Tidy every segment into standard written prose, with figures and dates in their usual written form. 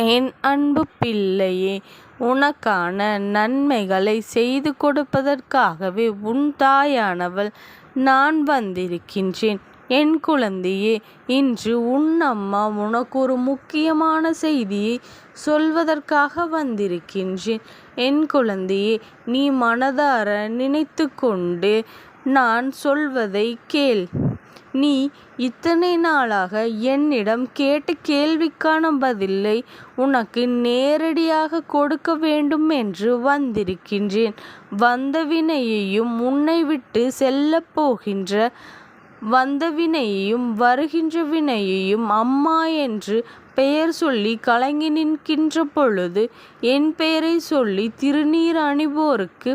என் அன்பு பிள்ளையே, உனக்கான நன்மைகளை செய்து கொடுப்பதற்காகவே உன் தாயானவள் நான் வந்திருக்கின்றேன். என் குழந்தையே, இன்று உன் அம்மா உனக்கு ஒரு முக்கியமான செய்தியை சொல்வதற்காக வந்திருக்கின்றேன். என் குழந்தையே, நீ மனதார நினைத்து கொண்டு நான் சொல்வதை கேள். நீ இத்தனை நாளாக என்னிடம் கேட்ட கேள்விக்கான பதிலை உனக்கு நேரடியாக கொடுக்க வேண்டும் என்று வந்திருக்கின்றேன். வந்த வினையையும் உன்னை விட்டு செல்லப் போகின்ற வந்த வினையையும் வருகின்ற வினையையும் அம்மா என்று பெயர் சொல்லி கலங்கி நிற்கின்ற பொழுது என் பெயரை சொல்லி திருநீர் அணிவோருக்கு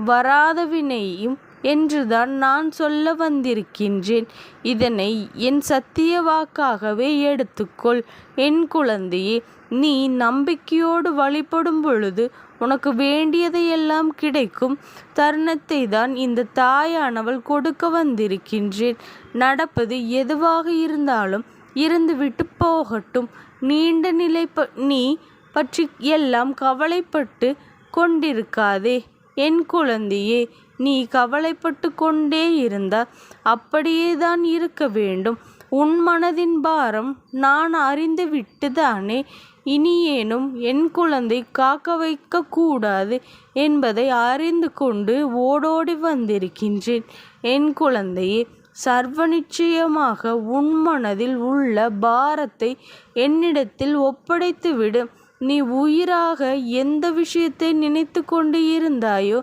வராத வினையும் என்றுதான் நான் சொல்ல வந்திருக்கின்றேன். இதனை என் சத்திய வாக்காகவே எடுத்துக்கொள். என் குழந்தையே, நீ நம்பிக்கையோடு வழிபடும் பொழுது உனக்கு வேண்டியதையெல்லாம் கிடைக்கும் தருணத்தை தான் இந்த தாயானவள் கொடுக்க வந்திருக்கின்றேன். நடப்பது எதுவாக இருந்தாலும் இருந்துவிட்டு போகட்டும். நீண்ட நிலை நீ பற்றி எல்லாம் கவலைப்பட்டு கொண்டிருக்காதே. என் குழந்தையே, நீ கவலைப்பட்டு கொண்டே இருந்தால் அப்படியே தான் இருக்க வேண்டும். உன் மனதின் பாரம் நான் அறிந்து விட்டுதானே இனியேனும் என் குழந்தை காக்க வைக்க கூடாது என்பதை அறிந்து கொண்டு ஓடோடி வந்திருக்கின்றேன். என் குழந்தையே, சர்வ நிச்சயமாக உன் மனதில் உள்ள பாரத்தை என்னிடத்தில் ஒப்படைத்துவிடு. நீ உயிராக எந்த விஷயத்தை நினைத்து கொண்டு இருந்தாயோ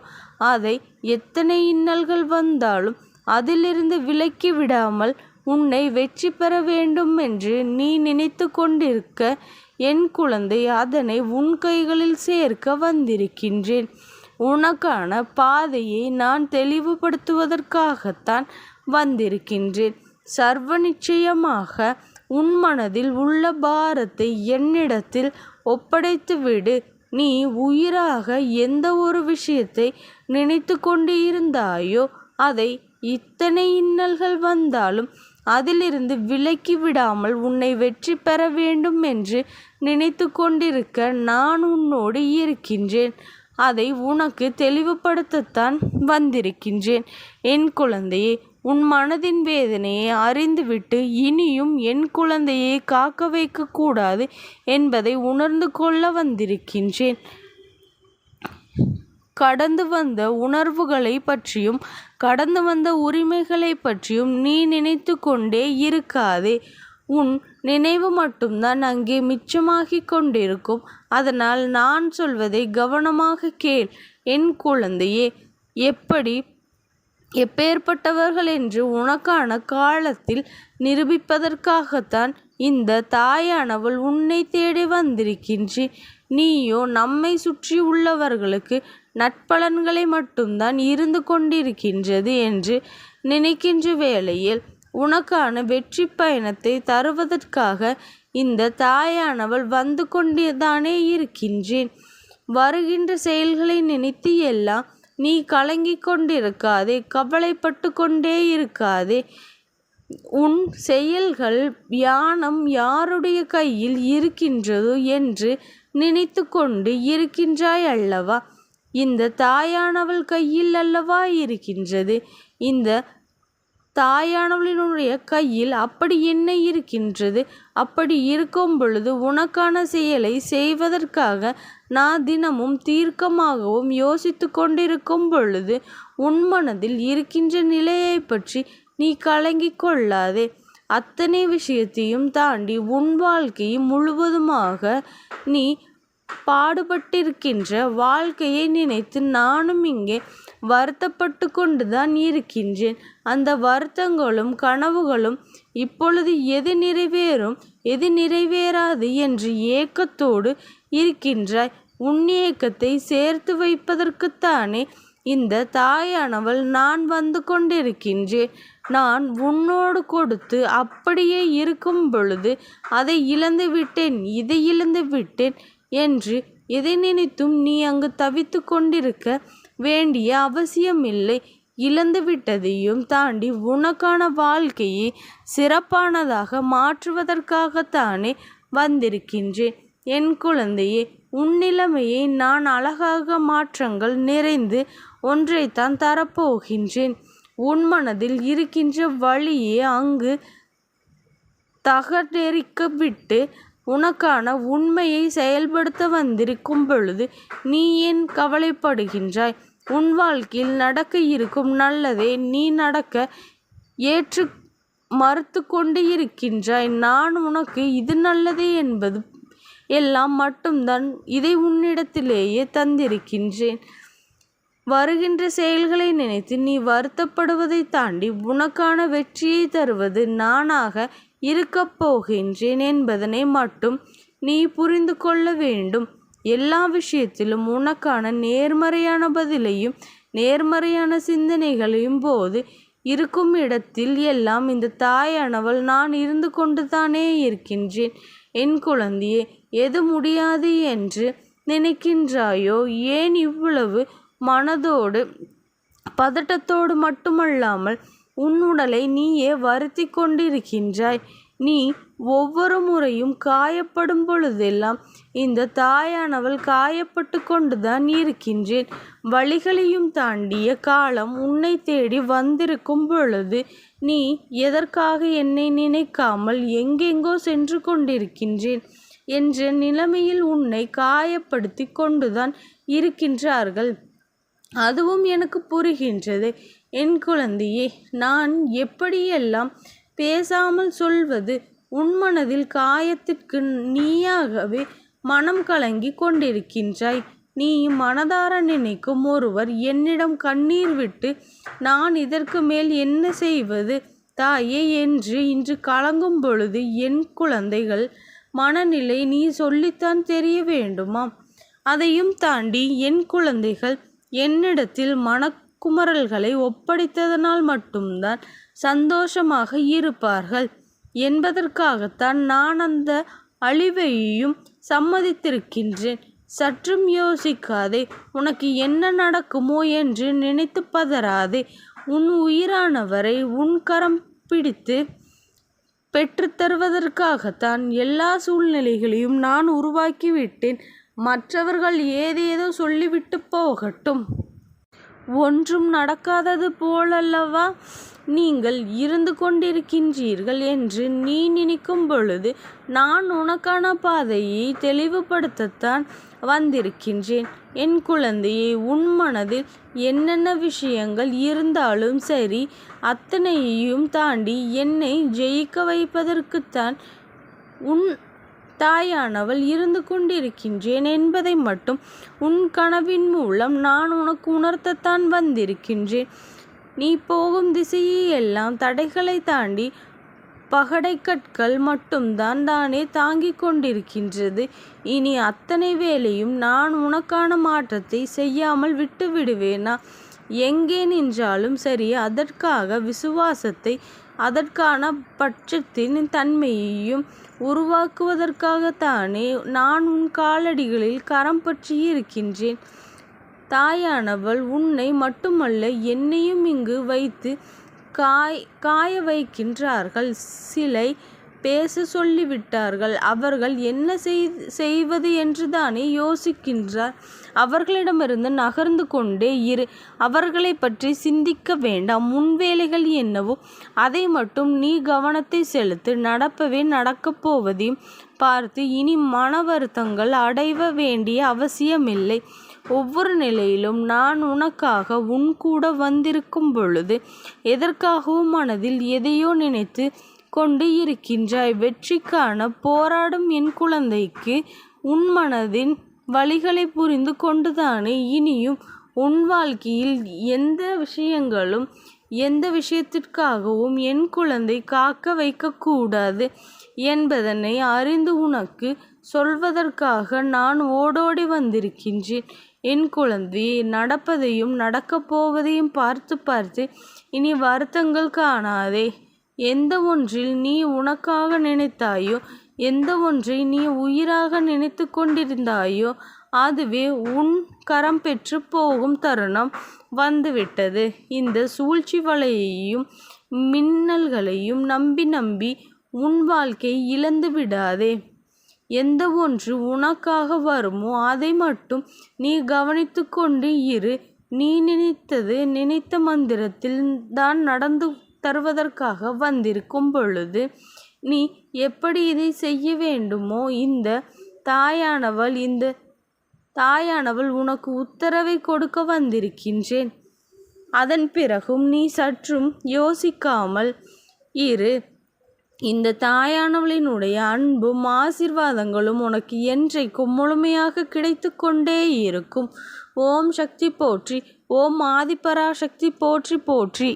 அதை எத்தனை இன்னல்கள் வந்தாலும் அதிலிருந்து விலக்கி விடாமல் உன்னை வெற்றி பெற வேண்டும் என்று நீ நினைத்து கொண்டிருக்க என் குழந்தை, அதனை உன் கைகளில் சேர்க்க வந்திருக்கின்றேன். உனக்கான பாதையை நான் தெளிவுபடுத்துவதற்காகத்தான் வந்திருக்கின்றேன். சர்வ நிச்சயமாக உன் மனதில் உள்ள பாரத்தை என்னிடத்தில் ஒப்படைத்துவிடு. நீ உயிராக எந்த ஒரு விஷயத்தை நினைத்து கொண்டு இருந்தாயோ அதை இத்தனை இன்னல்கள் வந்தாலும் அதிலிருந்து விலக்கி விடாமல் உன்னை வெற்றி பெற வேண்டும் என்று நினைத்து கொண்டிருக்க நான் உன்னோடு இருக்கின்றேன். அதை உனக்கு தெளிவுபடுத்தத்தான் வந்திருக்கின்றேன். என் குழந்தையே, உன் மனதின் வேதனையை அறிந்துவிட்டு இனியும் என் குழந்தையை காக்க வைக்க கூடாது என்பதை உணர்ந்து கொள்ள வந்திருக்கின்றேன். கடந்து வந்த உணர்வுகளை பற்றியும் கடந்து வந்த உரிமைகளை பற்றியும் நீ நினைத்து கொண்டே இருக்காதே. உன் நினைவு மட்டும்தான் அங்கே மிச்சமாகிக் கொண்டிருக்கும். அதனால் நான் சொல்வதை கவனமாக கேள். என் குழந்தையே, எப்பேற்பட்டவர்கள் என்று உனக்கான காலத்தில் நிரூபிப்பதற்காகத்தான் இந்த தாயானவள் உன்னை தேடி வந்திருக்கின்றேன். நீயோ நம்மை சுற்றி உள்ளவர்களுக்கு நற்பலன்களை மட்டும்தான் இருந்து கொண்டிருக்கின்றது என்று நினைக்கின்ற வேளையில் உனக்கான வெற்றி பயணத்தை தருவதற்காக இந்த தாயானவள் வந்து கொண்டேதானே இருக்கின்றேன். வருகின்ற செயல்களை நினைத்து எல்லாம் நீ கலங்கி கொண்டிருக்காதே, கவலைப்பட்டு கொண்டே இருக்காதே. உன் செயல்கள் யானம் யாருடைய கையில் இருக்கின்றதோ என்று நினைத்து கொண்டு இருக்கின்றாய் அல்லவா? இந்த தாயானவள் கையில் அல்லவா இருக்கின்றது. இந்த தாயானவளினுடைய கையில் அப்படி என்ன இருக்கின்றது? அப்படி இருக்கும் பொழுது உனக்கான செயலை செய்வதற்காக நான் தினமும் தீர்க்கமாகவும் யோசித்து கொண்டிருக்கும் பொழுது உன் மனதில் இருக்கின்ற நிலையை பற்றி நீ கலங்கிக் கொள்ளாதே. அத்தனை விஷயத்தையும் தாண்டி உன் வாழ்க்கையை முழுவதுமாக நீ பாடுபட்டிருக்கின்ற வாழ்க்கையை நினைத்து நானும் இங்கே வருத்தப்பட்டு கொண்டுதான் இருக்கின்றேன். அந்த வருத்தங்களும் கனவுகளும் இப்பொழுது எது நிறைவேறும் எது நிறைவேறாது என்று ஏக்கத்தோடு இருக்கின்றாய். உன் ஏக்கத்தை சேர்த்து வைப்பதற்குத்தானே இந்த தாயானவள் நான் வந்து கொண்டிருக்கின்றேன். நான் உன்னோடு கொடுத்து அப்படியே இருக்கும் பொழுது அதை இழந்து விட்டேன், இதை இழந்து விட்டேன் என்று எதை நினைத்தும் நீ அங்கு தவித்து கொண்டிருக்க வேண்டிய அவசியமில்லை. இழந்து விட்டதையும் தாண்டி உனக்கான வாழ்க்கையை சிறப்பானதாக மாற்றுவதற்காகத்தானே வந்திருக்கின்றேன். என் குழந்தையே, உன் நிலைமையை நான் அழகாக மாற்றங்கள் நிறைந்து ஒன்றைத்தான் தரப்போகின்றேன். உன் மனதில் இருக்கின்ற வழியே அங்கு தகடெரிக்க விட்டு உனக்கான உண்மையை செயல்படுத்த வந்திருக்கும் பொழுது நீ ஏன் கவலைப்படுகின்றாய்? உன் வாழ்க்கையில் நடக்க இருக்கும் நல்லதே நீ நடக்க ஏற்று மறுத்து கொண்டு இருக்கின்றாய். நான் உனக்கு இது நல்லதே என்பது எல்லாம் மட்டும்தான் இதை உன்னிடத்திலேயே தந்திருக்கின்றேன். வருகின்ற செயல்களை நினைத்து நீ வருத்தப்படுவதை தாண்டி உனக்கான வெற்றியை தருவது நானாக இருக்கப் போகின்றேன் என்பதனை மட்டும் நீ புரிந்து கொள்ள வேண்டும். எல்லா விஷயத்திலும் உனக்கான நேர்மறையான பதிலையும் நேர்மறையான சிந்தனைகளையும் போது இருக்கும் இடத்தில் எல்லாம் இந்த தாயானவள் நான் இருந்து கொண்டுதானே இருக்கின்றேன். என் குழந்தையே, எது முடியாது என்று நினைக்கின்றாயோ? ஏன் இவ்வளவு மனதோடு பதட்டத்தோடு மட்டுமல்லாமல் உன் உடலை நீயே வருத்தி கொண்டிருக்கின்றாய்? நீ ஒவ்வொரு முறையும் காயப்படும் பொழுதெல்லாம் இந்த தாயானவள் காயப்பட்டு கொண்டுதான் இருக்கின்றேன். வழிகளையும் தாண்டிய காலம் உன்னை தேடி வந்திருக்கும் பொழுது நீ எதற்காக என்னை நினைக்காமல் எங்கெங்கோ சென்று கொண்டிருக்கின்றேன் என்ற நிலைமையில் உன்னை காயப்படுத்தி கொண்டுதான் இருக்கின்றார்கள். அதுவும் எனக்கு புரிகின்றது. என் குழந்தையே, நான் எப்படியெல்லாம் பேசாமல் சொல்வது? உன் மனதில் காயத்திற்கு நீயாகவே மனம் கலங்கி கொண்டிருக்கின்றாய். நீ மனதார நினைக்கும் ஒருவர் என்னிடம் கண்ணீர் விட்டு நான் இதற்கு மேல் என்ன செய்வது தாயே என்று இன்று கலங்கும் பொழுது என் குழந்தைகள் மனநிலை நீ சொல்லித்தான் தெரிய வேண்டுமா? அதையும் தாண்டி என் குழந்தைகள் என்னிடத்தில் மனக்குமரல்களை ஒப்படைத்ததனால் மட்டும்தான் சந்தோஷமாக இருப்பார்கள் என்பதற்காகத்தான் நான் அந்த அழிவையும் சம்மதித்திருக்கின்றேன். சற்றும் யோசிக்காதே. உனக்கு என்ன நடக்குமோ என்று நினைத்து பதறாதே. உன் உயிரானவரை உன் கரம் பிடித்து பெற்றுத்தருவதற்காகத்தான் எல்லா சூழ்நிலைகளையும் நான் உருவாக்கிவிட்டேன். மற்றவர்கள் ஏதேதோ சொல்லிவிட்டு போகட்டும். ஒன்றும் நடக்காதது போலல்லவா நீங்கள் இருந்து கொண்டிருக்கின்றீர்கள் என்று நீ நினைக்கும் பொழுது நான் உனக்கான பாதையை தெளிவுபடுத்தத்தான் வந்திருக்கின்றேன். என் குழந்தையே, உன் மனதில் என்னென்ன விஷயங்கள் இருந்தாலும் சரி, அத்தனையையும் தாண்டி என்னை ஜெயிக்க வைப்பதற்குத்தான் உன் தாயானவள் இருந்து கொண்டிருக்கின்றேன் என்பதை மட்டும் உன் கனவின் மூலம் நான் உனக்கு உணர்த்தத்தான் வந்திருக்கின்றேன். நீ போகும் திசையை எல்லாம் தடைகளை தாண்டி பகடை கற்கள் மட்டும்தான் தானே தாங்கிக் கொண்டிருக்கின்றது. இனி அத்தனை வேலையும் நான் உனக்கான மாற்றத்தை செய்யாமல் விட்டு விடுவேனா? எங்கே நின்றாலும் சரி, அதற்காக விசுவாசத்தை அதற்கான பட்சத்தின் தன்மையையும் உருவாக்குவதற்காகத்தானே நான் உன் காலடிகளில் கரம் பற்றி இருக்கின்றேன். தாயானவள் உன்னை மட்டுமல்ல என்னையும் இங்கு வைத்து காய வைக்கின்றார்கள். சிலை பேச சொல்லிவிட்டார்கள். அவர்கள் என்ன செய்வது என்று தானே யோசிக்கின்றார். அவர்களிடமிருந்து நகர்ந்து கொண்டே இரு. அவர்களை பற்றி சிந்திக்க வேண்டாம். முன் வேலைகள் என்னவோ அதை மட்டும் நீ கவனத்தை செலுத்து. நடப்பவே நடக்கப் போவதையும் பார்த்து இனி மன வருத்தங்கள் அடைவ வேண்டிய அவசியமில்லை. ஒவ்வொரு நிலையிலும் நான் உனக்காக உன் கூட வந்திருக்கும் பொழுது எதற்காகவும் மனதில் எதையோ நினைத்து கொண்டு இருக்கின்றாய். வெற்றிக்கான போராடும் என் குழந்தைக்கு உன் மனதின் வழிகளை புரிந்து கொண்டுதானே இனியும் உன் வாழ்க்கையில் எந்த விஷயத்திற்காகவும் என் குழந்தை காக்க வைக்கக்கூடாது என்பதனை அறிந்து உனக்கு சொல்வதற்காக நான் ஓடோடி வந்திருக்கின்றேன். என் குழந்தையே, நடப்பதையும் நடக்கப் போவதையும் பார்த்து பார்த்து இனி வருத்தங்கள் காணாதே. எந்த ஒன்றில் நீ உனக்காக நினைத்தாயோ, எந்த ஒன்றை நீ உயிராக நினைத்து கொண்டிருந்தாயோ அதுவே உன் கரம் பெற்று போகும் தருணம் வந்துவிட்டது. இந்த சூழ்ச்சி வலையையும் மின்னல்களையும் நம்பி உன் வாழ்க்கை இழந்து விடாதே. எந்த ஒன்று உனக்காக வருமோ அதை மட்டும் நீ கவனித்து கொண்டு இரு. நீ நினைத்த மந்திரத்தில் தான் நடந்து தருவதற்காக வந்திருக்கும் பொழுது நீ எப்படி இதை செய்ய வேண்டுமோ இந்த தாயானவள் உனக்கு உத்தரவை கொடுக்க வந்திருக்கின்றேன். அதன் பிறகும் நீ சற்றும் யோசிக்காமல் இரு. இந்த தாயானவளினுடைய அன்பும் ஆசீர்வாதங்களும் உனக்கு என்றைக்கும் முழுமையாக கிடைத்து கொண்டே இருக்கும். ஓம் சக்தி போற்றி. ஓம் ஆதிபராசக்தி போற்றி போற்றி.